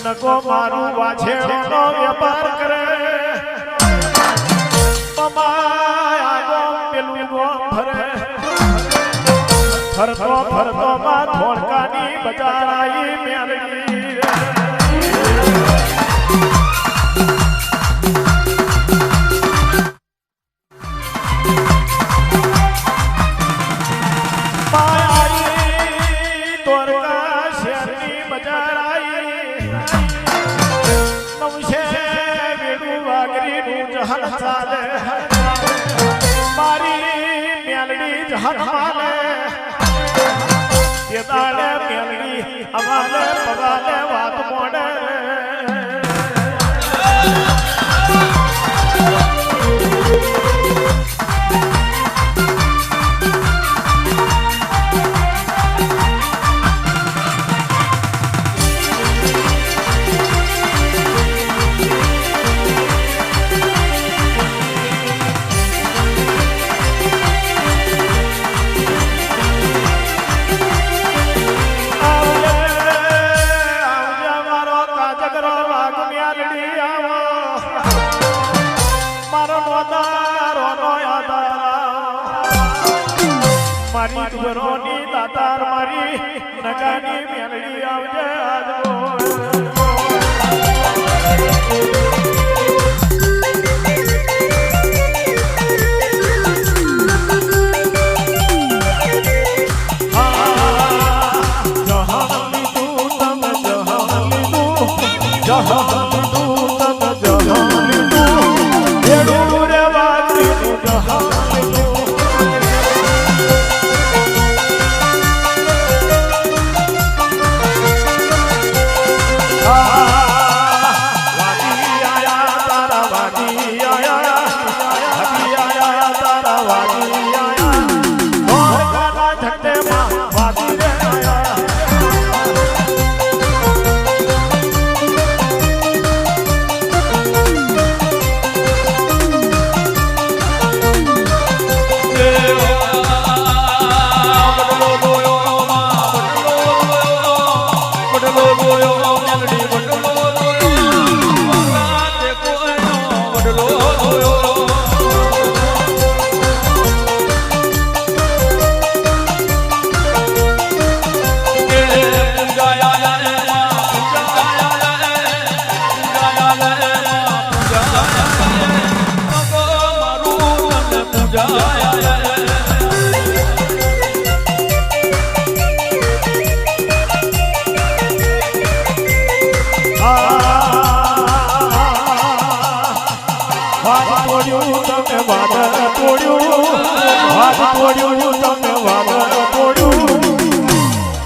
નકો મારું વાછેડોનો વેપાર કરે પેલું ગોમ ફરે ફરતો ફરતો માં ધોળકાની બજારાઈ મેલડી અમારે પગાલે વાત મોડે મારી દુરોની દાતાર મારી નગાની મેલડી આવજે આજનો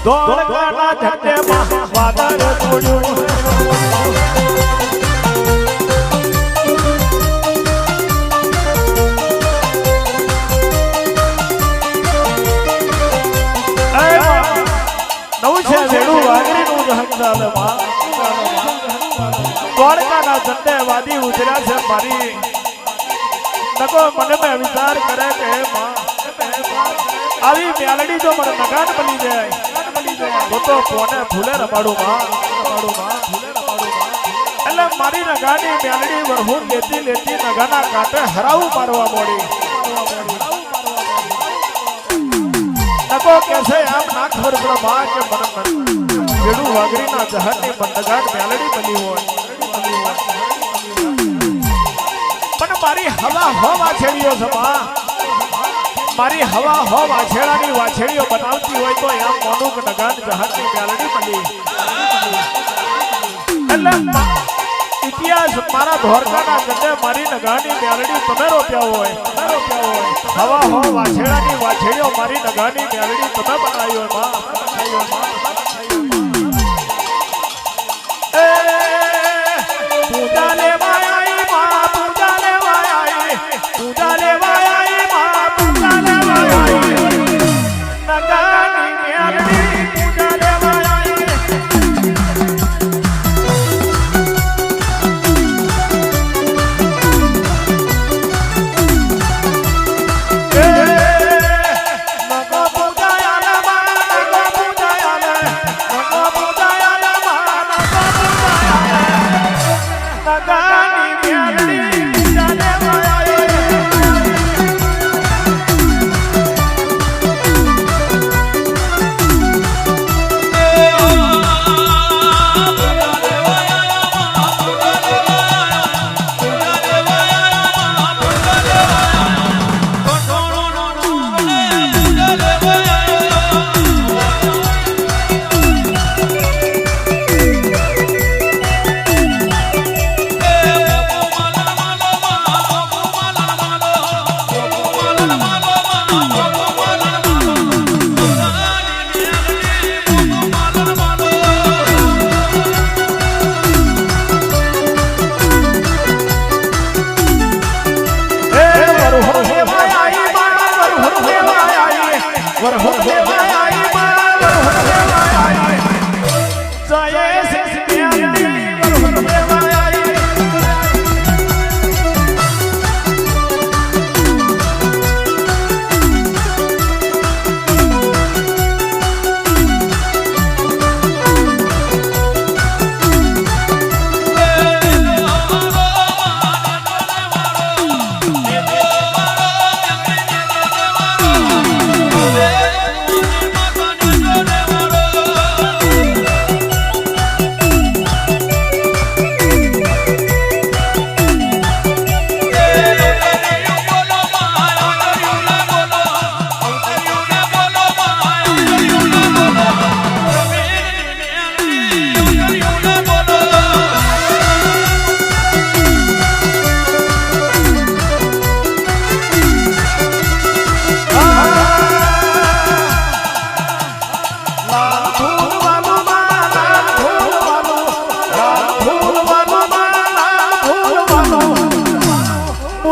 દોડકાના ઝંડેમાં વાદળ તોડ્યું નવું છે વેડું વાગરીનું જહંજાલમાં દોડકાના ઝંડે વાદી ઉતર્યા છે મારી નકો મને મેં વિચાર કરે કે આવી મેલડી જો મને નગાન બની જાય તો કોને ફૂલે રમાડું માં એટલે મારી નગાની મેલડી વરહું લેતી લેતી નગાના કાંટે હરાવું મારવા મોડી નકો કેસે આમ ના ખબર પડે માં કે મને વેડું વાગરીના જહરની નગાન મેલડી બની હોય પણ મારી હવા હો વાછેડીઓ છે માં મારી હવા હો વાછેડાની વાછેડીઓ બનાવતી હોય તો એમ મોનું કે નગાન જહાનની મેલડી બની એટલે ઇતિહાસ મારા ધોરકાના ગંડે મારી નગાની મેલડી તમે રોપ્યા હોય હવા હો વાછેડાની વાછેડીઓ મારી નગાની મેલડી તમે બનાવી હોય માં પૂજા લેવા આવી માં પૂજા લેવા આવી પૂજા લેવા આવી માં પૂજા લેવા આવી નગાની મેલડી પૂજા લેવા આવી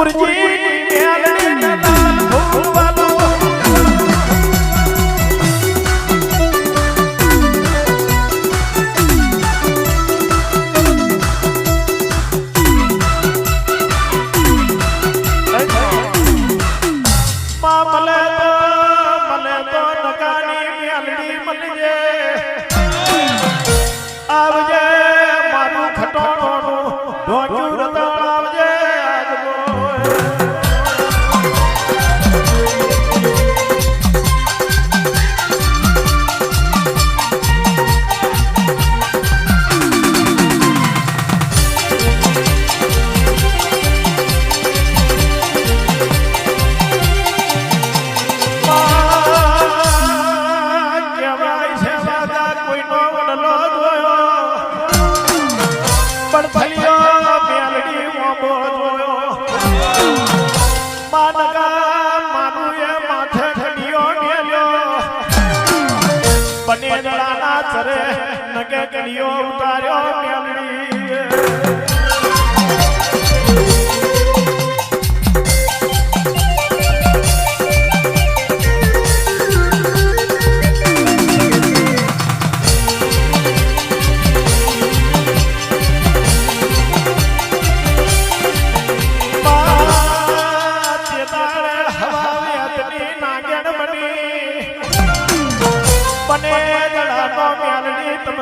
ગુરુજી મેલડી નલા ભૂવાલો મને તો નગાની મેલડી મળજે આવજે મારું ખટોણોનું ઢોક્યું રતણ આવજે આજનો ચરે નગે ગળિયો ઉતાર્યો મેલડી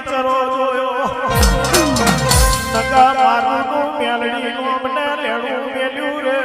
ચરો જોયો નગા મારું મેલડી નું મને લેણું મેલ્યું રે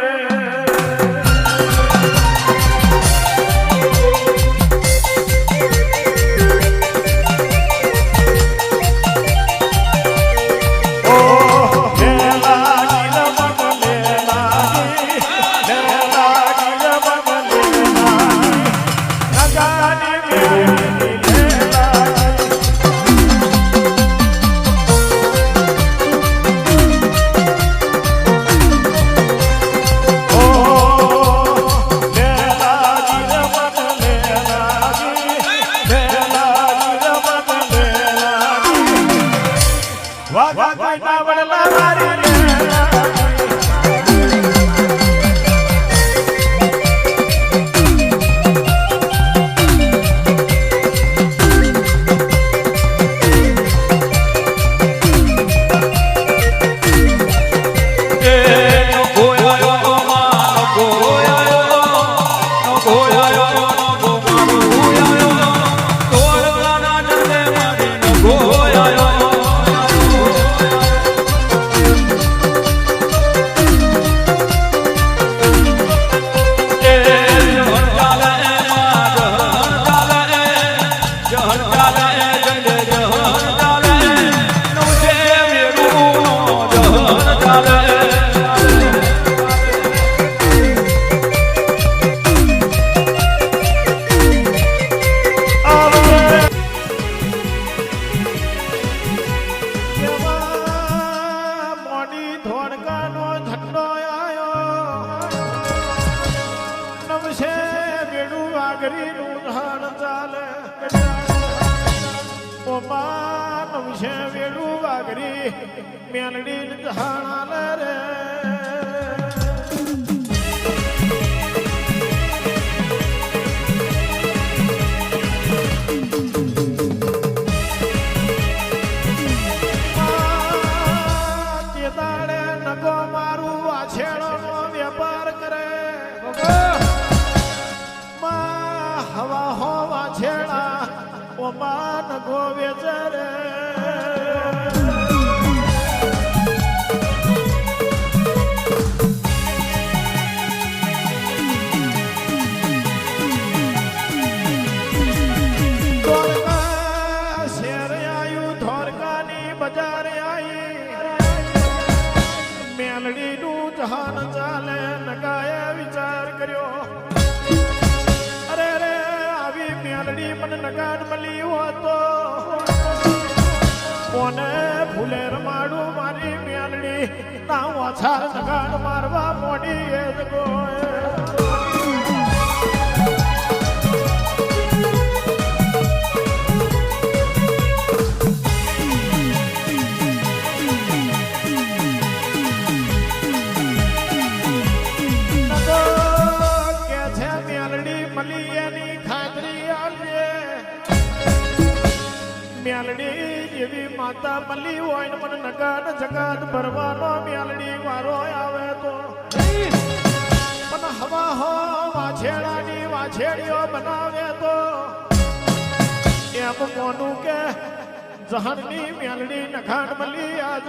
મેલડી જહાણા રે દાડે નગો મારું વાછેડો નો વેપાર કરે હવા હો વાછેડા ઓમા નગો વેચે રે મેલડીનું જહાન ચાલે નગાએ વિચાર કર્યો અરે રે આવી મેલડી મને નગાન મળી હોતો કોને ફૂલે રમાડું મારી મેલડી ના ઓછા નગાન મારવા મોડી એ મેલડી જેવી માતા મળી હોય ને મને નગાન જગાત ભરવાનો મેલડી વારો આવે તો મને હવા હો વાછેડાની વાછેડીઓ બનાવે તો એમ મોનું કે જહરની મેલડી નખાણ મળી આજ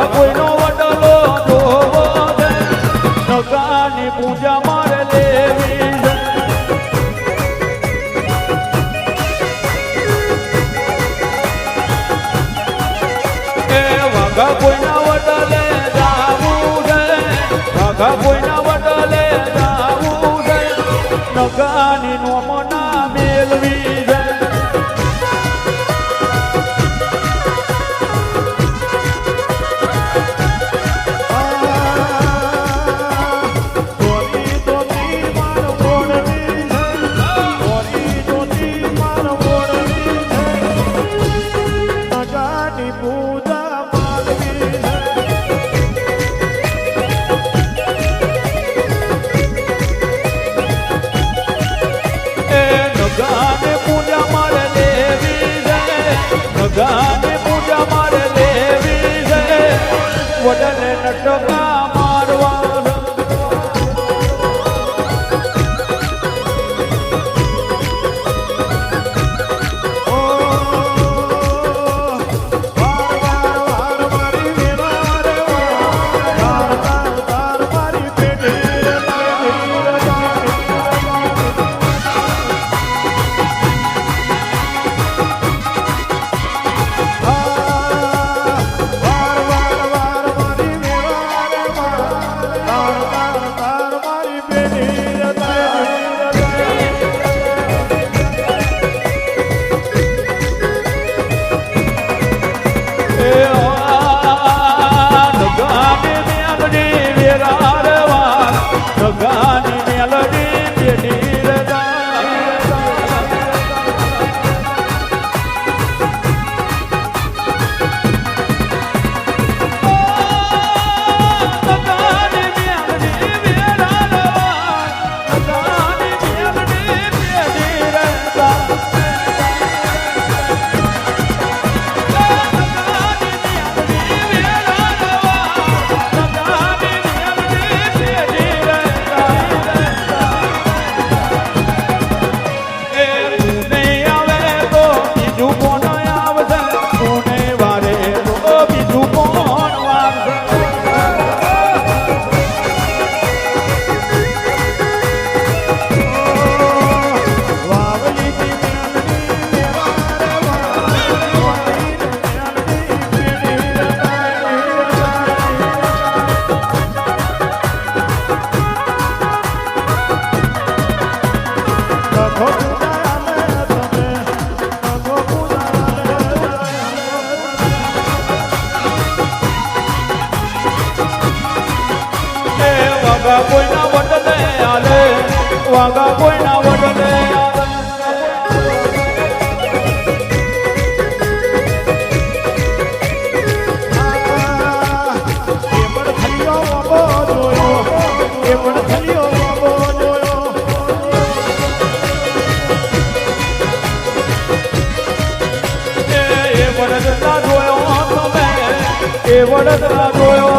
કોઈનો વડલો જોવો છે નગાની પૂજા મારે લેવી છે વાઘા કોઈના વડલે જાવું છે વાઘા કોઈના વડલે જાવું છે નગાની નોમના મેળવી છે ગાને પૂજા મારે લેવી છે વડલે નટકા મારવા ગાની મેલડી પેઢી વાઘા કોઈના વડલે આલે વાઘા કોઈના વડલે વડદરા જોયો